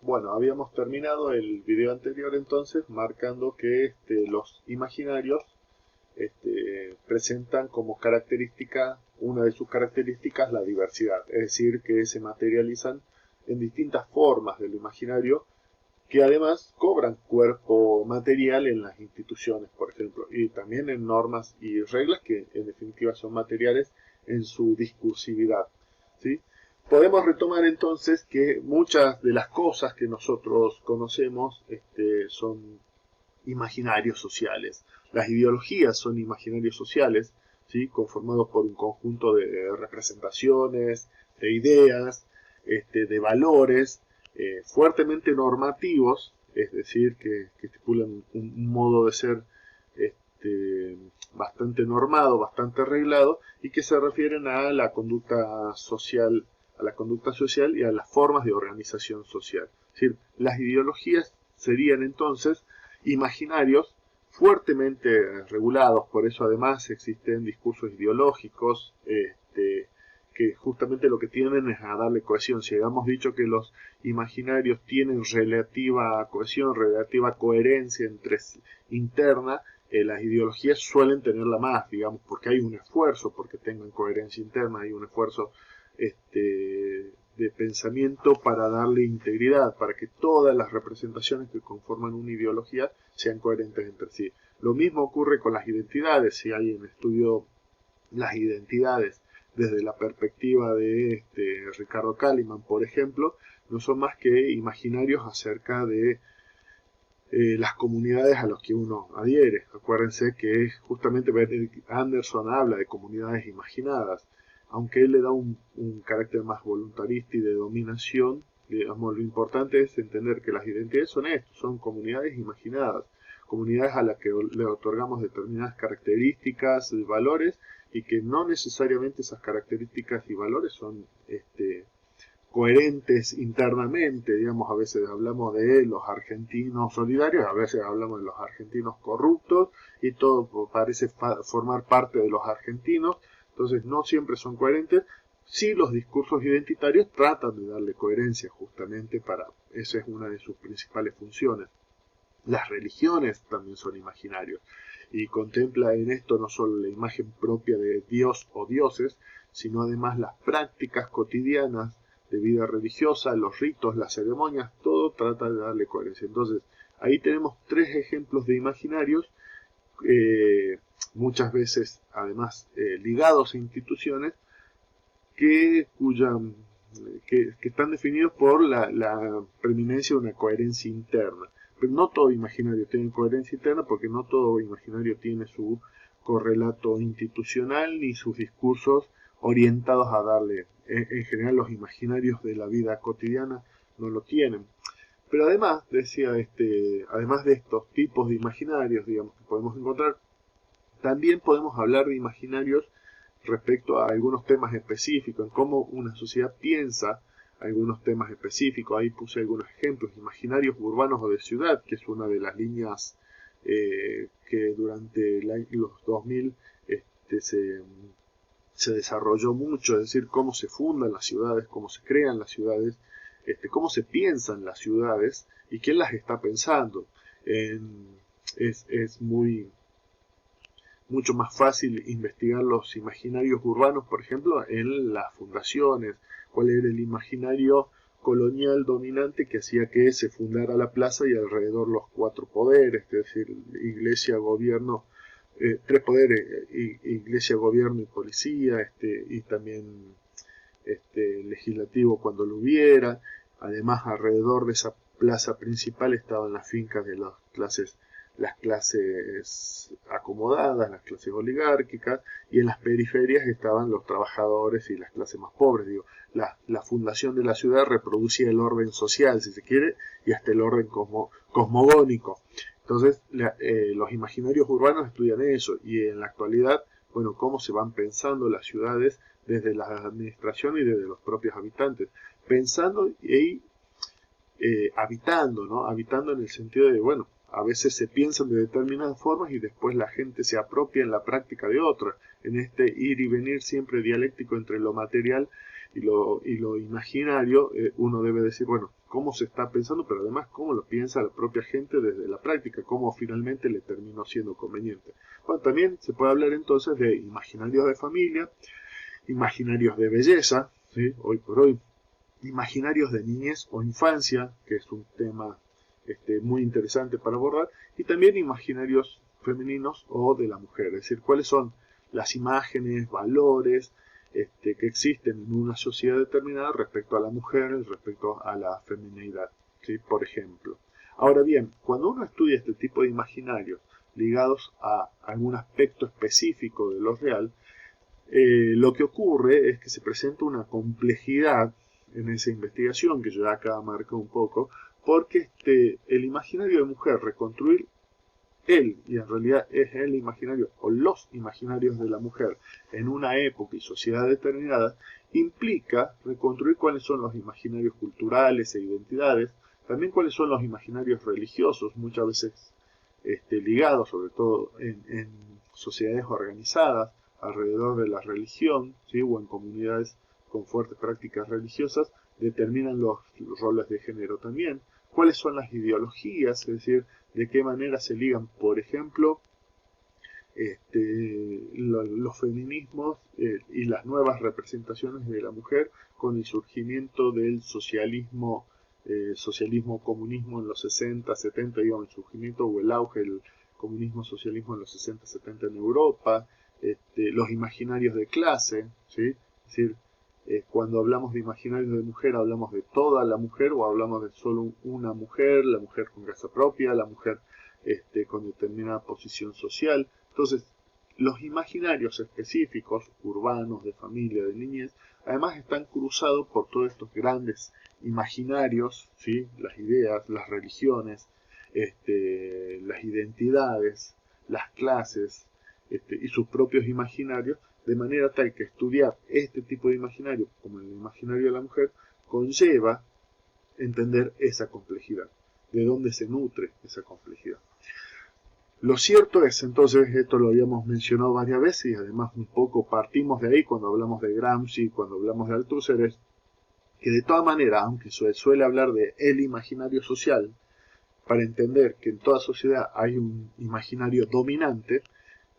Bueno, habíamos terminado el video anterior entonces marcando que los imaginarios presentan como característica, una de sus características, la diversidad, es decir, que se materializan en distintas formas del imaginario que además cobran cuerpo material en las instituciones, por ejemplo, y también en normas y reglas que en definitiva son materiales en su discursividad, ¿sí? Podemos retomar entonces que muchas de las cosas que nosotros conocemos son imaginarios sociales. Las ideologías son imaginarios sociales, ¿sí? Conformados por un conjunto de representaciones, de ideas, de valores fuertemente normativos, es decir, que estipulan un modo de ser bastante normado, bastante arreglado, y que se refieren a la conducta social y a las formas de organización social. Es decir, las ideologías serían entonces imaginarios fuertemente regulados, por eso además existen discursos ideológicos que justamente lo que tienden es a darle cohesión. Si habíamos dicho que los imaginarios tienen relativa cohesión, relativa coherencia interna, las ideologías suelen tenerla más, digamos, porque hay un esfuerzo, porque tengan coherencia interna, hay un esfuerzo de pensamiento para darle integridad, para que todas las representaciones que conforman una ideología sean coherentes entre sí. Lo mismo ocurre con las identidades. Si alguien estudió las identidades desde la perspectiva de Ricardo Kahneman, por ejemplo, no son más que imaginarios acerca de las comunidades a las que uno adhiere. Acuérdense que justamente Benedict Anderson habla de comunidades imaginadas, aunque él le da un carácter más voluntarista y de dominación. Digamos, lo importante es entender que las identidades son esto, son comunidades imaginadas, comunidades a las que le otorgamos determinadas características y valores, y que no necesariamente esas características y valores son coherentes internamente. Digamos, a veces hablamos de los argentinos solidarios, a veces hablamos de los argentinos corruptos, y todo parece formar parte de los argentinos, entonces no siempre son coherentes. Sí, los discursos identitarios tratan de darle coherencia justamente para, esa es una de sus principales funciones. Las religiones también son imaginarios, y contempla en esto no solo la imagen propia de Dios o dioses, sino además las prácticas cotidianas de vida religiosa, los ritos, las ceremonias, todo trata de darle coherencia. Entonces, ahí tenemos tres ejemplos de imaginarios, muchas veces además ligados a instituciones, que, cuya, que están definidos por la preeminencia de una coherencia interna. Pero no todo imaginario tiene coherencia interna, porque no todo imaginario tiene su correlato institucional ni sus discursos orientados a darle. En general los imaginarios de la vida cotidiana no lo tienen. Pero además, decía, además de estos tipos de imaginarios, digamos, que podemos encontrar, también podemos hablar de imaginarios respecto a algunos temas específicos, en cómo una sociedad piensa algunos temas específicos. Ahí puse algunos ejemplos: imaginarios urbanos o de ciudad, que es una de las líneas que durante los 2000 se desarrolló mucho, es decir, cómo se fundan las ciudades, cómo se crean las ciudades, cómo se piensan las ciudades y quién las está pensando. Es mucho más fácil investigar los imaginarios urbanos, por ejemplo, en las fundaciones. ¿Cuál era el imaginario colonial dominante que hacía que se fundara la plaza y alrededor los cuatro poderes, es decir, iglesia, gobierno, tres poderes, iglesia, gobierno y policía, y también legislativo cuando lo hubiera? Además, alrededor de esa plaza principal estaban las fincas de las clases acomodadas, las clases oligárquicas, y en las periferias estaban los trabajadores y las clases más pobres. Digo, la fundación de la ciudad reproducía el orden social, si se quiere, y hasta el orden cosmogónico. Entonces, los imaginarios urbanos estudian eso, y en la actualidad, bueno, cómo se van pensando las ciudades desde la administración y desde los propios habitantes, pensando y habitando, ¿no? Habitando en el sentido de, bueno, a veces se piensan de determinadas formas y después la gente se apropia en la práctica de otras, en este ir y venir siempre dialéctico entre lo material y lo imaginario. Uno debe decir, bueno, cómo se está pensando, pero además cómo lo piensa la propia gente desde la práctica, cómo finalmente le terminó siendo conveniente. Bueno, también se puede hablar entonces de imaginarios de familia, imaginarios de belleza, ¿sí? Hoy por hoy, imaginarios de niñez o infancia, que es un tema muy interesante para abordar, y también imaginarios femeninos o de la mujer, es decir, cuáles son las imágenes, valores que existen en una sociedad determinada respecto a la mujer, respecto a la feminidad, ¿sí? Por ejemplo. Ahora bien, cuando uno estudia este tipo de imaginarios ligados a algún aspecto específico de lo real, lo que ocurre es que se presenta una complejidad en esa investigación, que yo ya acá marco un poco, porque el imaginario de mujer, reconstruir él, y en realidad es el imaginario o los imaginarios de la mujer en una época y sociedad determinada, implica reconstruir cuáles son los imaginarios culturales e identidades, también cuáles son los imaginarios religiosos, muchas veces ligados sobre todo en sociedades organizadas alrededor de la religión, ¿sí? O en comunidades con fuertes prácticas religiosas, determinan los roles de género también, cuáles son las ideologías, es decir, de qué manera se ligan, por ejemplo, los feminismos y las nuevas representaciones de la mujer con el surgimiento del socialismo comunismo en los 60, 70, digamos, el surgimiento o el auge del comunismo, socialismo en los 60, 70 en Europa, los imaginarios de clase, ¿sí? Es decir, cuando hablamos de imaginarios de mujer, hablamos de toda la mujer o hablamos de solo una mujer, la mujer con casa propia, la mujer con determinada posición social. Entonces, los imaginarios específicos, urbanos, de familia, de niñez, además están cruzados por todos estos grandes imaginarios, ¿sí? Las ideas, las religiones, las identidades, las clases y sus propios imaginarios, de manera tal que estudiar este tipo de imaginario, como el imaginario de la mujer, conlleva entender esa complejidad, de dónde se nutre esa complejidad. Lo cierto es, entonces, esto lo habíamos mencionado varias veces y además un poco partimos de ahí cuando hablamos de Gramsci, cuando hablamos de Althusser, es que de todas maneras, aunque se suele hablar de el imaginario social, para entender que en toda sociedad hay un imaginario dominante,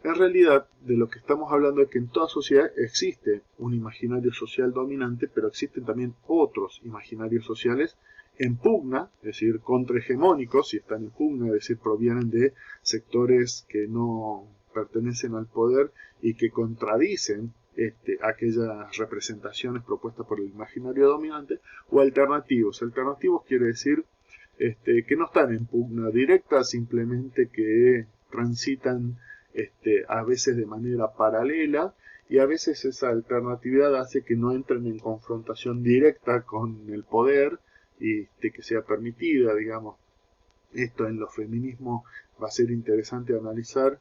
en realidad de lo que estamos hablando es que en toda sociedad existe un imaginario social dominante, pero existen también otros imaginarios sociales en pugna, es decir, contrahegemónicos, si están en pugna, es decir, provienen de sectores que no pertenecen al poder y que contradicen aquellas representaciones propuestas por el imaginario dominante, o alternativos. Alternativos quiere decir que no están en pugna directa, simplemente que transitan a veces de manera paralela, y a veces esa alternatividad hace que no entren en confrontación directa con el poder y que sea permitida, digamos. Esto en los feminismos va a ser interesante analizar,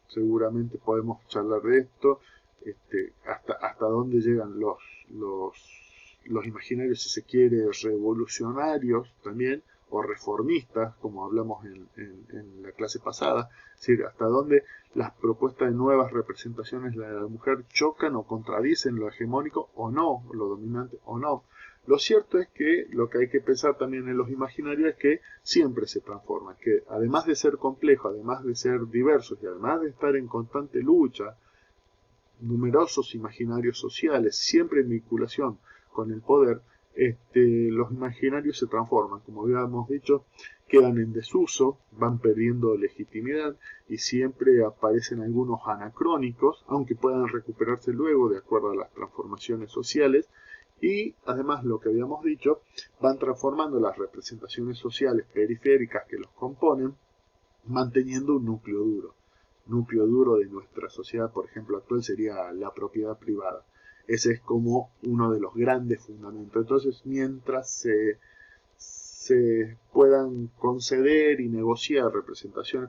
seguramente podemos charlar de esto, hasta dónde llegan los imaginarios, si se quiere, revolucionarios también, o reformistas, como hablamos en la clase pasada, es decir, hasta dónde las propuestas de nuevas representaciones de la mujer chocan o contradicen lo hegemónico o no, lo dominante o no. Lo cierto es que lo que hay que pensar también en los imaginarios es que siempre se transforman, que además de ser complejos, además de ser diversos y además de estar en constante lucha, numerosos imaginarios sociales, siempre en vinculación con el poder, los imaginarios se transforman, como habíamos dicho, quedan en desuso, van perdiendo legitimidad y siempre aparecen algunos anacrónicos, aunque puedan recuperarse luego de acuerdo a las transformaciones sociales, y además lo que habíamos dicho, van transformando las representaciones sociales periféricas que los componen, manteniendo un núcleo duro. Núcleo duro de nuestra sociedad, por ejemplo, actual sería la propiedad privada. Ese es como uno de los grandes fundamentos. Entonces, mientras se puedan conceder y negociar representaciones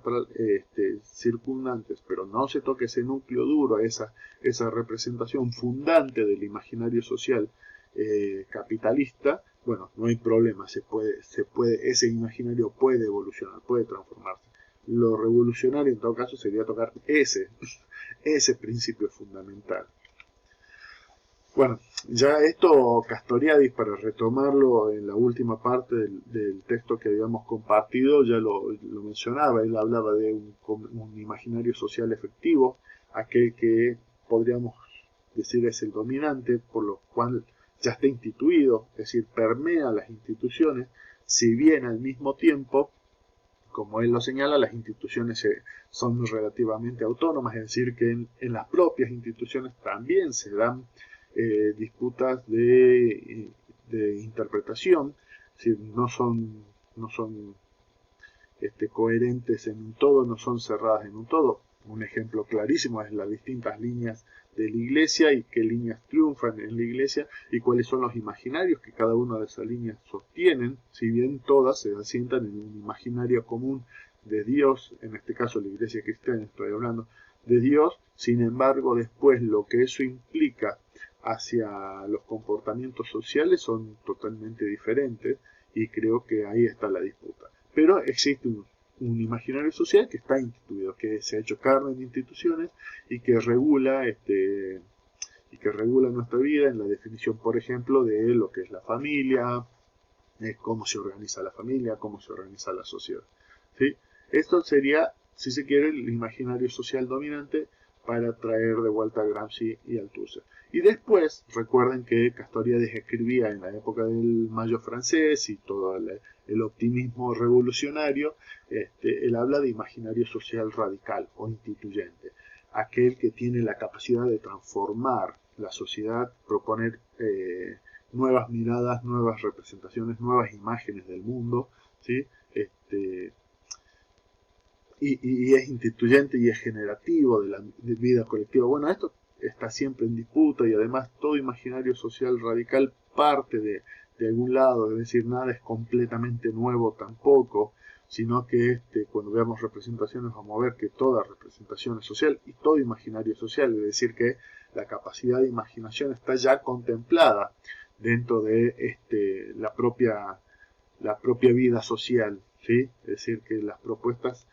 circundantes, pero no se toque ese núcleo duro, esa representación fundante del imaginario social capitalista, bueno, no hay problema, ese imaginario puede evolucionar, puede transformarse. Lo revolucionario en todo caso sería tocar ese principio fundamental. Bueno, ya esto Castoriadis, para retomarlo en la última parte del texto que habíamos compartido, ya lo mencionaba. Él hablaba de un imaginario social efectivo, aquel que podríamos decir es el dominante, por lo cual ya está instituido, es decir, permea las instituciones, si bien al mismo tiempo, como él lo señala, las instituciones son relativamente autónomas, es decir, que en las propias instituciones también se dan disputas de interpretación, es decir, no son coherentes en un todo, no son cerradas en un todo. Un ejemplo clarísimo es las distintas líneas de la iglesia y qué líneas triunfan en la iglesia y cuáles son los imaginarios que cada una de esas líneas sostienen, si bien todas se asientan en un imaginario común de Dios, en este caso la iglesia cristiana estoy hablando, de Dios. Sin embargo, después lo que eso implica hacia los comportamientos sociales son totalmente diferentes y creo que ahí está la disputa. Pero existe un imaginario social que está instituido, que se ha hecho carne en instituciones y que regula nuestra vida en la definición, por ejemplo, de lo que es la familia, cómo se organiza la familia, cómo se organiza la sociedad. ¿Sí? Esto sería, si se quiere, el imaginario social dominante para traer de vuelta a Gramsci y Althusser. Y después, recuerden que Castoriadis escribía en la época del Mayo francés y todo el optimismo revolucionario, él habla de imaginario social radical o instituyente, aquel que tiene la capacidad de transformar la sociedad, proponer nuevas miradas, nuevas representaciones, nuevas imágenes del mundo, ¿sí? Y es instituyente y es generativo de la vida colectiva. Bueno, esto está siempre en disputa y además todo imaginario social radical parte de algún lado, es decir, nada es completamente nuevo tampoco, sino que cuando veamos representaciones vamos a ver que toda representación es social y todo imaginario social, es decir, que la capacidad de imaginación está ya contemplada dentro de la propia vida social, ¿sí? Es decir, que las propuestas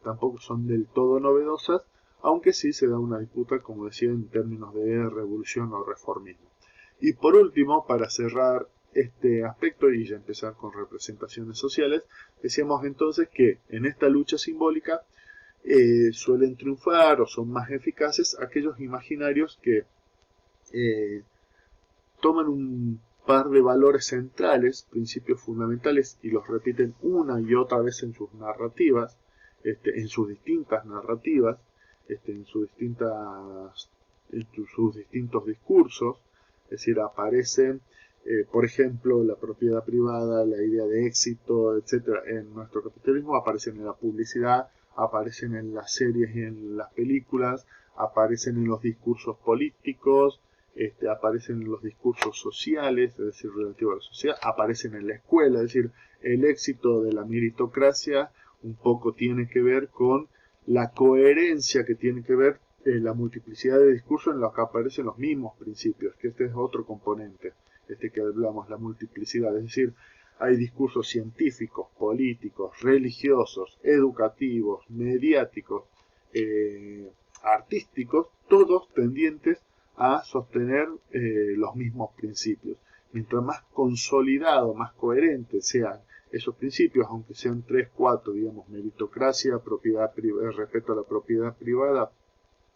tampoco son del todo novedosas, aunque sí se da una disputa, como decía, en términos de revolución o reformismo. Y por último, para cerrar este aspecto y ya empezar con representaciones sociales, decíamos entonces que en esta lucha simbólica suelen triunfar o son más eficaces aquellos imaginarios que toman un par de valores centrales, principios fundamentales, y los repiten una y otra vez en sus narrativas, en sus distintas narrativas, en sus distintos discursos, es decir, aparecen, por ejemplo, la propiedad privada, la idea de éxito, etcétera, en nuestro capitalismo aparecen en la publicidad, aparecen en las series y en las películas, aparecen en los discursos políticos, aparecen en los discursos sociales, es decir, relativo a la sociedad, aparecen en la escuela, es decir, el éxito de la meritocracia un poco tiene que ver con la coherencia que tiene que ver la multiplicidad de discursos en los que aparecen los mismos principios, que este es otro componente, que hablamos, la multiplicidad, es decir, hay discursos científicos, políticos, religiosos, educativos, mediáticos, artísticos, todos tendientes a sostener los mismos principios. Mientras más consolidado, más coherente sean esos principios, aunque sean 3, 4, digamos, meritocracia, propiedad privada, respeto a la propiedad privada,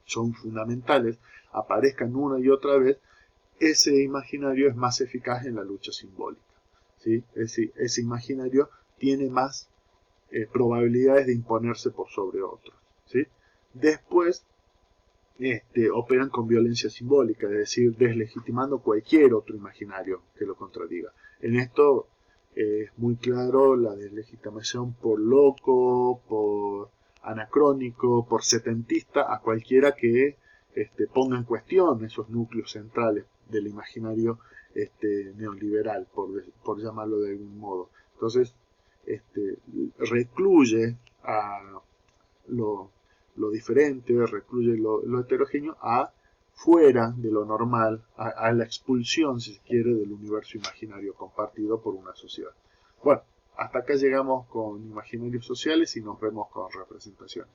son fundamentales, aparezcan una y otra vez, ese imaginario es más eficaz en la lucha simbólica, ¿sí? Es decir, ese imaginario tiene más probabilidades de imponerse por sobre otros, ¿sí? Después, operan con violencia simbólica, es decir, deslegitimando cualquier otro imaginario que lo contradiga. En esto es muy claro la deslegitimación por loco, por anacrónico, por setentista, a cualquiera que ponga en cuestión esos núcleos centrales del imaginario neoliberal, por llamarlo de algún modo. Entonces, recluye a lo diferente, recluye lo heterogéneo a fuera de lo normal, a la expulsión, si se quiere, del universo imaginario compartido por una sociedad. Bueno, hasta acá llegamos con imaginarios sociales y nos vemos con representaciones.